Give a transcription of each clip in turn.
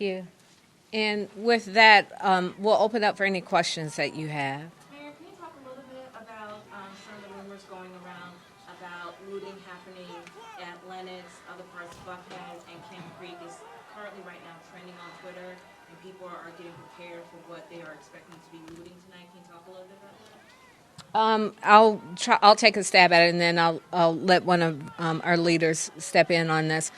You. And with that, we'll open up for any questions that you have. Mayor, can you talk a little bit about some of the rumors going around about looting happening at Lennox, other parts of Buckhead, and Camp Creek is currently right now trending on Twitter, and people are getting prepared for what they are expecting to be looting tonight. Can you talk a little bit about that? I'll try. I'll take a stab at it, and then I'll let one of our leaders step in on this.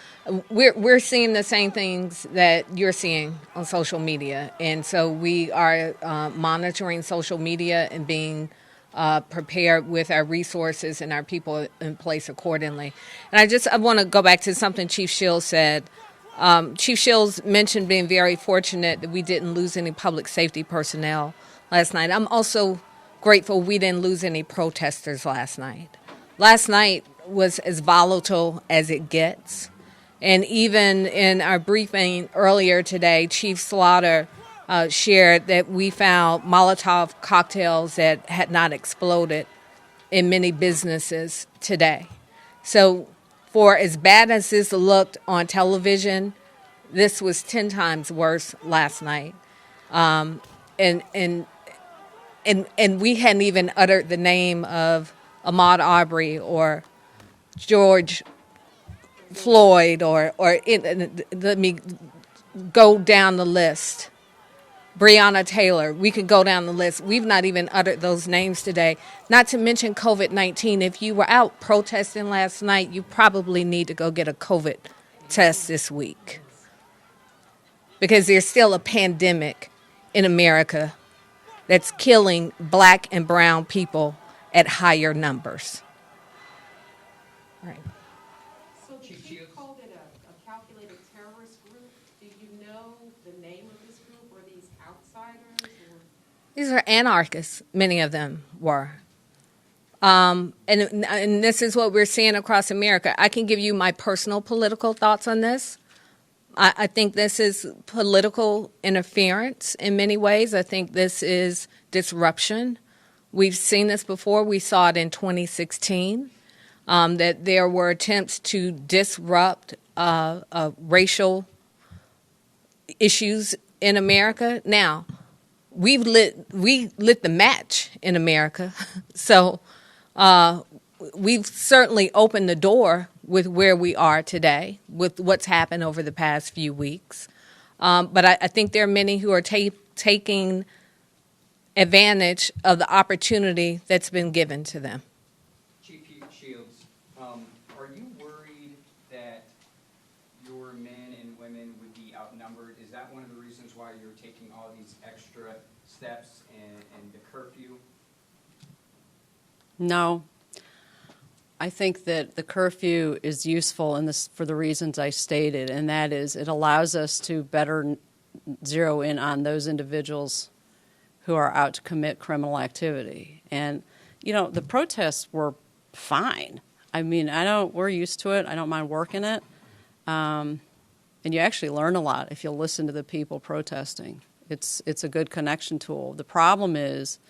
We're seeing the same things that you're seeing on social media, and so we are monitoring social media and being prepared with our resources and our people in place accordingly. And I want to go back to something Chief Shields said. Chief Shields mentioned being very fortunate that we didn't lose any public safety personnel last night. I'm also grateful we didn't lose any protesters last night. Last night was as volatile as it gets. And even in our briefing earlier today, Chief Slaughter shared that we found Molotov cocktails that had not exploded in many businesses today. So for as bad as this looked on television, this was 10 times worse last night. And we hadn't even uttered the name of Ahmaud Arbery or George Floyd let me go down the list. Breonna Taylor, we could go down the list. We've not even uttered those names today. Not to mention COVID-19. If you were out protesting last night, you probably need to go get a COVID test this week. Because there's still a pandemic in America that's killing black and brown people at higher numbers. Right. So the chief called it a calculated terrorist group. Do you know the name of this group? Or these outsiders? Or? These are anarchists, many of them were. And this is what we're seeing across America. I can give you my personal political thoughts on this. I think this is political interference in many ways. I think this is disruption. We've seen this before. We saw it in 2016, that there were attempts to disrupt racial issues in America. Now, we lit the match in America, so we've certainly opened the door with where we are today, with what's happened over the past few weeks. But I think there are many who are taking advantage of the opportunity that's been given to them. Chief Shields, are you worried that your men and women would be outnumbered? Is that one of the reasons why you're taking all these extra steps and the curfew? No. I think that the curfew is useful in this for the reasons I stated, and that is it allows us to better zero in on those individuals who are out to commit criminal activity. And, you know, the protests were fine. I mean, we're used to it. I don't mind working it. And you actually learn a lot if you listen to the people protesting. It's a good connection tool. The problem is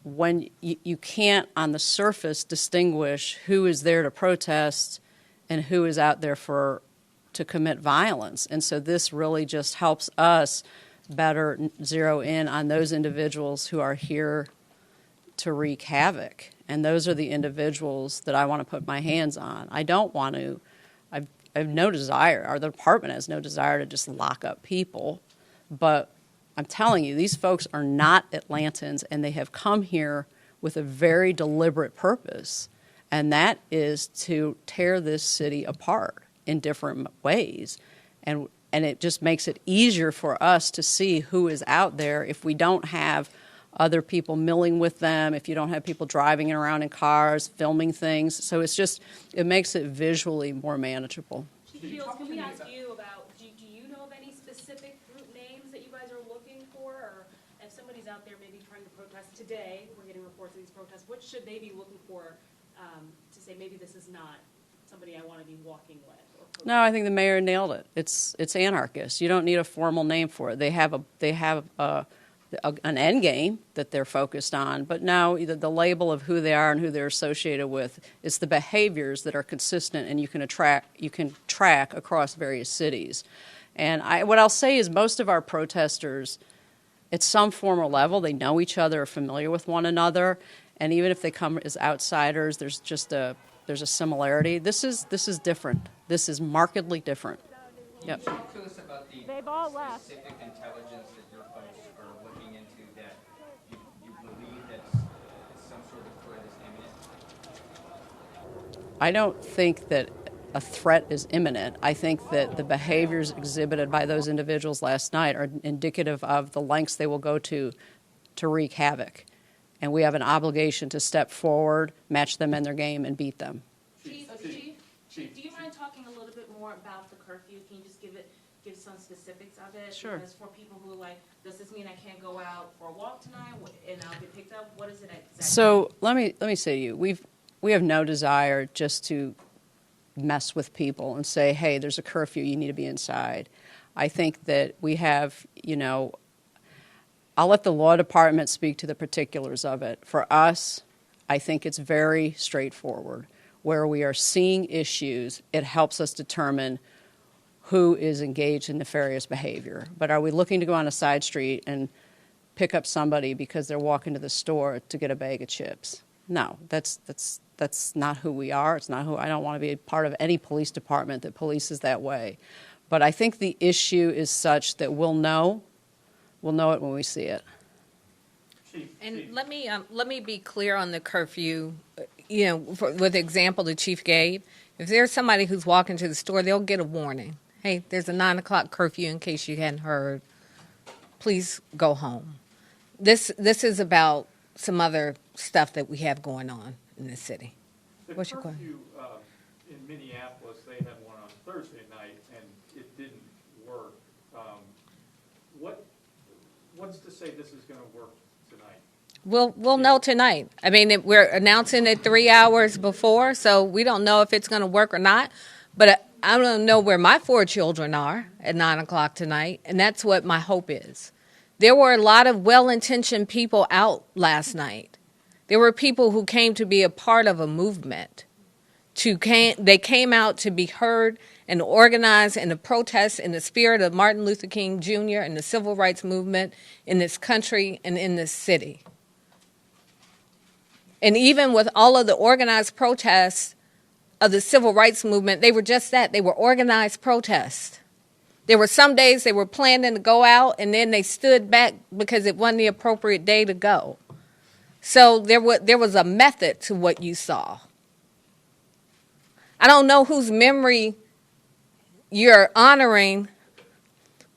when you can't, on the surface, distinguish who is there to protest and who is out there to commit violence. And so this really just helps us better zero in on those individuals who are here to wreak havoc. And those are the individuals that I want to put my hands on. I don't want to, I have no desire, or the department has no desire to just lock up people, but I'm telling you, these folks are not Atlantans, and they have come here with a very deliberate purpose, and that is to tear this city apart in different ways. And it just makes it easier for us to see who is out there if we don't have other people milling with them, if you don't have people driving around in cars, filming things. So it makes it visually more manageable. Chief Shields, can we ask you about, do you know of any specific group names that you guys are looking for? Or if somebody's out there maybe trying to protest today, we're getting reports of these protests, what should they be looking for to say maybe this is not somebody I want to be walking with? No, I think the mayor nailed it. It's anarchist. You don't need a formal name for it. They have an end game that they're focused on, but now the label of who they are and who they're associated with is the behaviors that are consistent and you can track across various cities. And what I'll say is most of our protesters, at some form or level, they know each other, are familiar with one another, and even if they come as outsiders, there's a similarity. This is different. This is markedly different. Can Yep. you talk to us about the specific intelligence that your folks are looking into that you believe that some sort of threat is imminent? I don't think that a threat is imminent. I think that the behaviors exhibited by those individuals last night are indicative of the lengths they will go to wreak havoc. And we have an obligation to step forward, match them in their game, and beat them. Chief, do you mind talking a little bit more about the curfew? Can you just give some specifics of it? Sure. Because for people who are like, does this mean I can't go out for a walk tonight and I'll get picked up? What is it exactly? So let me say to you, we have no desire just to mess with people and say, hey, there's a curfew, you need to be inside. I think that we have, I'll let the law department speak to the particulars of it. For us, I think it's very straightforward. Where we are seeing issues, it helps us determine who is engaged in nefarious behavior. But are we looking to go on a side street and pick up somebody because they're walking to the store to get a bag of chips? No, that's not who we are. It's not who I don't want to be a part of any police department that polices that way. But I think the issue is such that we'll know it when we see it. And let me be clear on the curfew. With the example the chief gave, if there's somebody who's walking to the store, they'll get a warning. Hey, there's a 9 o'clock curfew in case you hadn't heard. Please go home. This is about some other stuff that we have going on in the city. What's your question? The curfew in Minneapolis, they had one on Thursday night, and it didn't work. What's to say this is going to work tonight? We'll know tonight. I mean, we're announcing it 3 hours before, so we don't know if it's going to work or not. But I don't know where my 4 children are at 9 o'clock tonight, and that's what my hope is. There were a lot of well-intentioned people out last night. There were people who came to be a part of a movement. They came out to be heard and organized in the protest in the spirit of Martin Luther King Jr. and the civil rights movement in this country and in this city. And even with all of the organized protests of the civil rights movement, they were just that. They were organized protests. There were some days they were planning to go out, and then they stood back because it wasn't the appropriate day to go. So there was a method to what you saw. I don't know whose memory you're honoring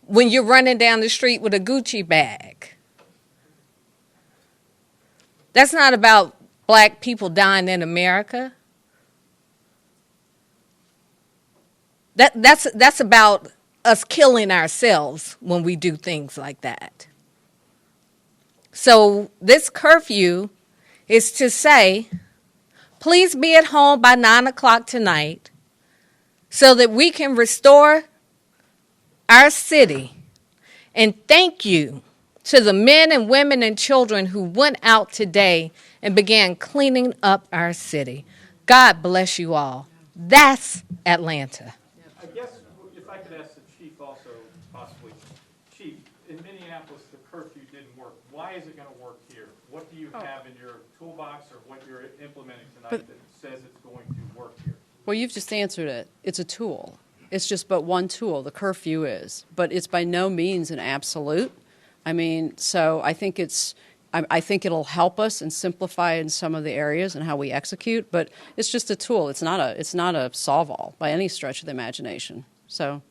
when you're running down the street with a Gucci bag. That's not about black people dying in America. That's about us killing ourselves when we do things like that. So this curfew is to say, please be at home by 9 o'clock tonight so that we can restore our city. And thank you to the men and women and children who went out today and began cleaning up our city. God bless you all. That's Atlanta. I guess if I could ask the chief also, possibly. Chief, in Minneapolis, the curfew didn't work. Why is it going to work here? What do you have in your toolbox or what you're implementing tonight that says it's going to work here? Well, you've just answered it. It's a tool. It's just but one tool, the curfew is. But it's by no means an absolute. I mean, so I think I think it'll help us and simplify in some of the areas and how we execute, but it's just a tool. It's not a solve-all by any stretch of the imagination. So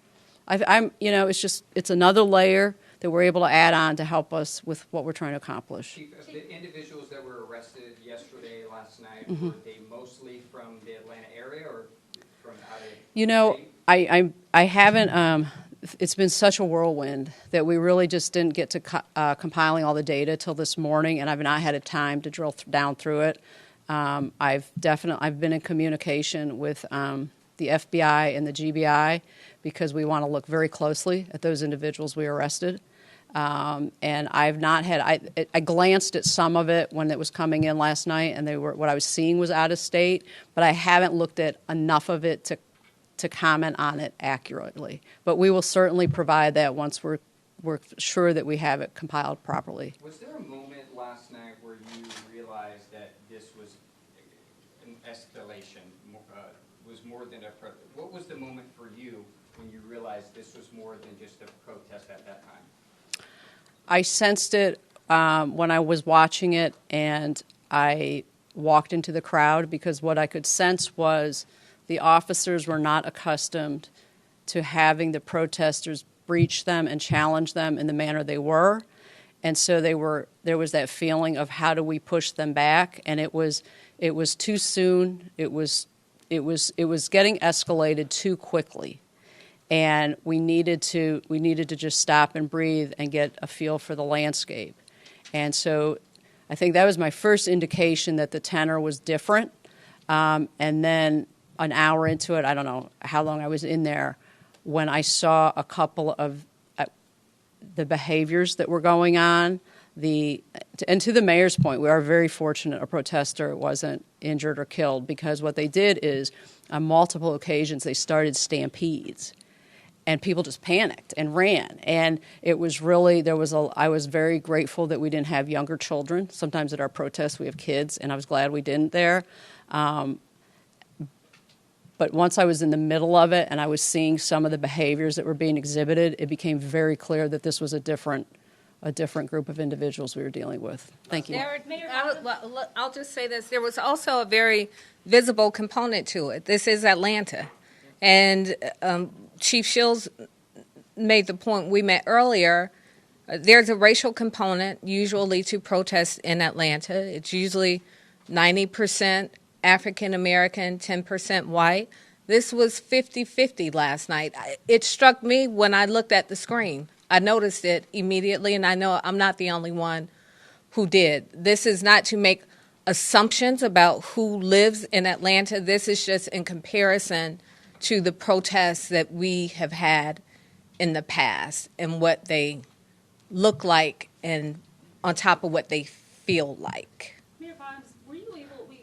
it's another layer that we're able to add on to help us with what we're trying to accomplish. Chief, the individuals that were arrested yesterday, last night, were they mostly from the Atlanta area or from out of state? I haven't. It's been such a whirlwind that we really just didn't get to compiling all the data till this morning, and I've not had a time to drill down through it. I've been in communication with the FBI and the GBI because we want to look very closely at those individuals we arrested. And I've not had. I glanced at some of it when it was coming in last night, and what I was seeing was out of state, but I haven't looked at enough of it to comment on it accurately. But we will certainly provide that once we're sure that we have it compiled properly. Was there a moment last night where you realized that this was an escalation, was more than what was the moment for you when you realized this was more than just a protest at that time? I sensed it when I was watching it, and I walked into the crowd because what I could sense was the officers were not accustomed to having the protesters breach them and challenge them in the manner they were. And so there was that feeling of how do we push them back, and it was too soon. It was getting escalated too quickly. And we needed to just stop and breathe and get a feel for the landscape. And so I think that was my first indication that the tenor was different. And then an hour into it, I don't know how long I was in there, when I saw a couple of the behaviors that were going on. And to the mayor's point, we are very fortunate a protester wasn't injured or killed, because what they did is on multiple occasions they started stampedes. And people just panicked and ran. And it was really, I was very grateful that we didn't have younger children. Sometimes at our protests we have kids, and I was glad we didn't there. But once I was in the middle of it and I was seeing some of the behaviors that were being exhibited, it became very clear that this was a different group of individuals we were dealing with. Thank you. I'll just say this. There was also a very visible component to it. This is Atlanta. And Chief Shields made the point we met earlier. There's a racial component usually to protests in Atlanta. It's usually 90% African American, 10% white. This was 50-50 last night. It struck me when I looked at the screen. I noticed it immediately, and I know I'm not the only one who did. This is not to make assumptions about who lives in Atlanta. This is just in comparison to the protests that we have had in the past and what they look like and on top of what they feel like. Mayor Bonds, were you able, we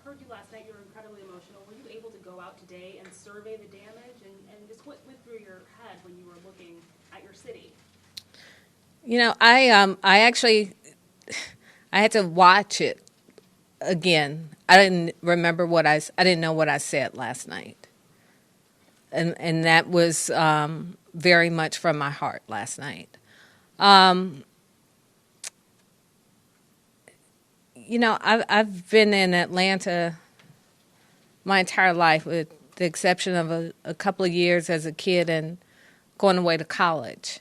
heard you last night, you were incredibly emotional. Were you able to go out today and survey the damage and just what went through your head when you were looking at your city? You know, I had to watch it again. I didn't remember I didn't know what I said last night. And that was very much from my heart last night. You know, I've been in Atlanta my entire life, with the exception of a couple of years as a kid and going away to college.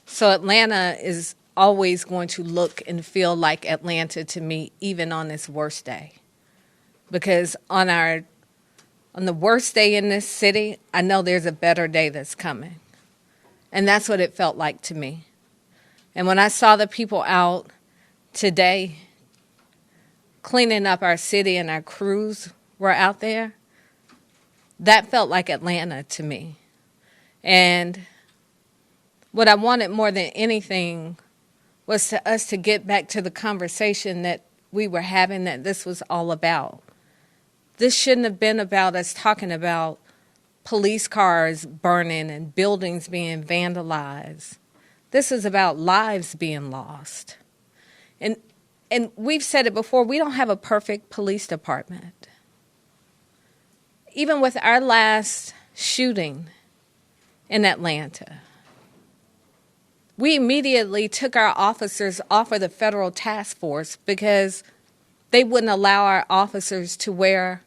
So Atlanta is always going to look and feel like Atlanta to me, even on its worst day. Because on the worst day in this city, I know there's a better day that's coming. And that's what it felt like to me. And when I saw the people out today cleaning up our city and our crews were out there, that felt like Atlanta to me. And what I wanted more than anything was us to get back to the conversation that we were having, that this was all about. This shouldn't have been about us talking about police cars burning and buildings being vandalized. This is about lives being lost. And we've said it before, we don't have a perfect police department. Even with our last shooting in Atlanta, we immediately took our officers off of the federal task force because they wouldn't allow our officers to wear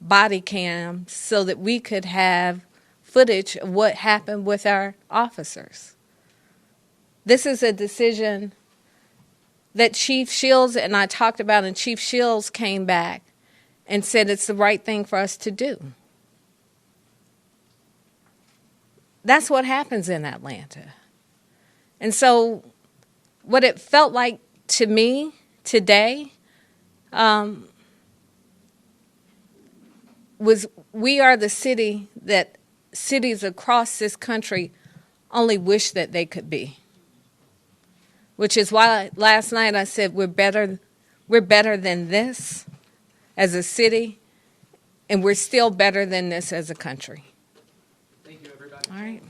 body cams so that we could have footage of what happened with our officers. This is a decision that Chief Shields and I talked about, and Chief Shields came back and said it's the right thing for us to do. That's what happens in Atlanta. And so what it felt like to me today was we are the city that cities across this country only wish that they could be. Which is why last night I said we're better than this as a city. and we're still better than this as a country. Thank you, everybody. All right.